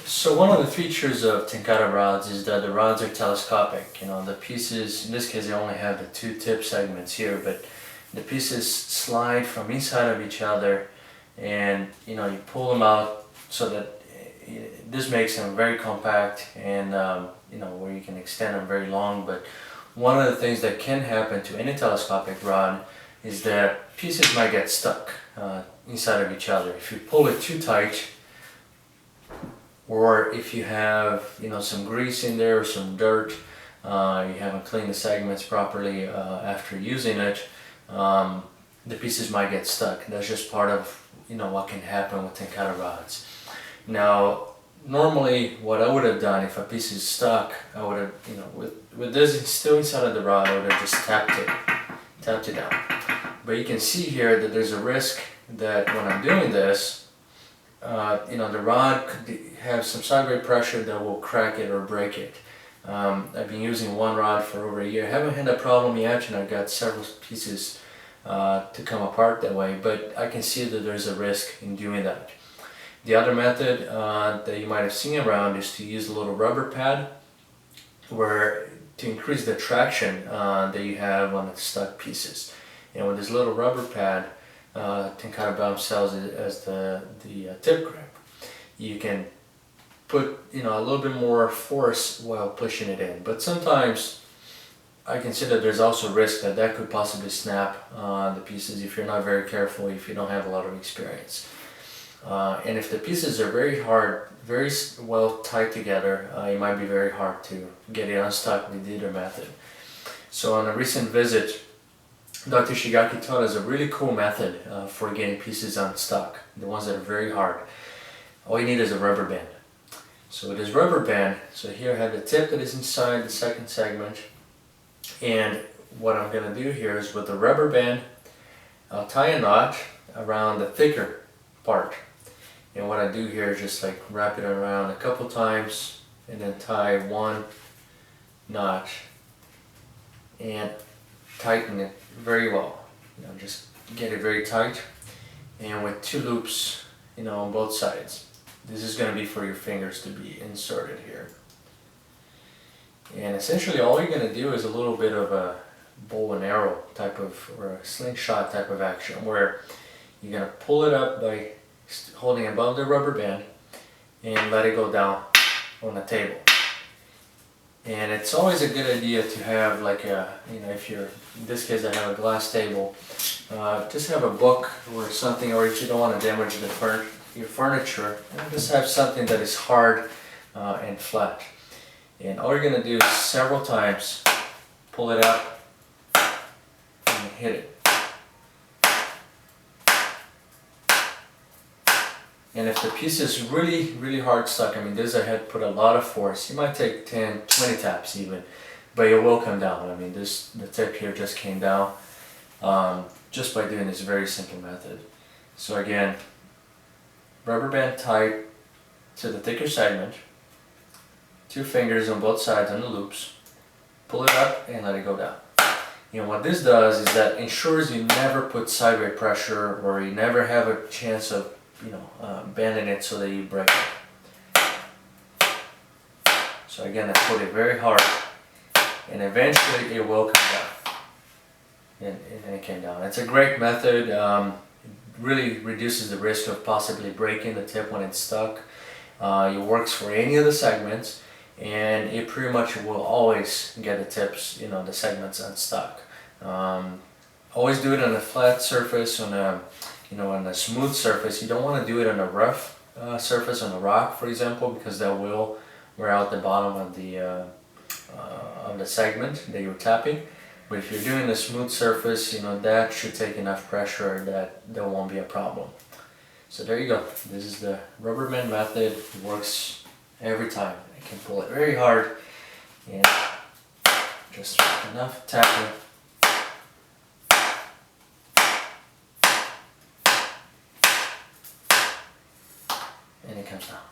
So one of the features of Tenkara rods is that the rods are telescopic. You know, the pieces, in this case they only have the two tip segments here, but the pieces slide from inside of each other, and you know, you pull them out so that this makes them very compact, and you know, where you can extend them very long. But one of the things that can happen to any telescopic rod is that pieces might get stuck inside of each other. If you pull it too tight, or if you have, you know, some grease in there or some dirt, you haven't cleaned the segments properly after using it, the pieces might get stuck. That's just part of, you know, what can happen with Tenkara rods. Now, normally what I would have done if a piece is stuck, I would have, you know, with this still inside of the rod, I would have just tapped it down. But you can see here that there's a risk that when I'm doing this, you know, the rod could have some sideway pressure that will crack it or break it. I've been using one rod for over a year. I haven't had a problem yet, and I've got several pieces to come apart that way, but I can see that there's a risk in doing that. The other method that you might have seen around is to use a little rubber pad to increase the traction that you have on the stuck pieces. And with this little rubber pad, Tenkara sells it as the tip grip. You can put, you know, a little bit more force while pushing it in, but sometimes I consider there's also risk that could possibly snap the pieces if you're not very careful, if you don't have a lot of experience. And if the pieces are very hard, very well tied together, it might be very hard to get it unstuck with either method. So on a recent visit, Dr. Shigaki taught us a really cool method for getting pieces unstuck, the ones that are very hard. All you need is a rubber band. So with this rubber band, so here I have the tip that is inside the second segment, and what I'm going to do here is with the rubber band, I'll tie a knot around the thicker part. And what I do here is just like wrap it around a couple times and then tie one knot and tighten it very well. You know, just get it very tight, and with two loops, you know, on both sides. This is going to be for your fingers to be inserted here. And essentially all you're going to do is a little bit of a bow and arrow type of, or a slingshot type of action, where you're going to pull it up by holding above the rubber band and let it go down on the table. And it's always a good idea to have like a, you know, if you're, in this case I have a glass table, just have a book or something, or if you don't want to damage your furniture, just have something that is hard and flat. And all you're going to do is several times pull it up and hit it. And if the piece is really, really hard stuck, I mean, this I had put a lot of force. You might take 10, 20 taps even, but it will come down. I mean, the tip here just came down just by doing this very simple method. So again, rubber band tied to the thicker segment, two fingers on both sides on the loops, pull it up and let it go down. And what this does is that ensures you never put sideway pressure, or you never have a chance of, you know, bending it so that you break it. So again, I put it very hard, and eventually it will come down. And it came down. It's a great method. It really reduces the risk of possibly breaking the tip when it's stuck. It works for any of the segments, and it pretty much will always get the tips, you know, the segments unstuck. Always do it on a flat surface, on a, you know, on a smooth surface. You don't want to do it on a rough surface, on a rock, for example, because that will wear out the bottom of the segment that you're tapping. But if you're doing a smooth surface, you know, that should take enough pressure that there won't be a problem. So there you go. This is the rubber band method. It works every time. I can pull it very hard, and just enough tapping. And it comes down.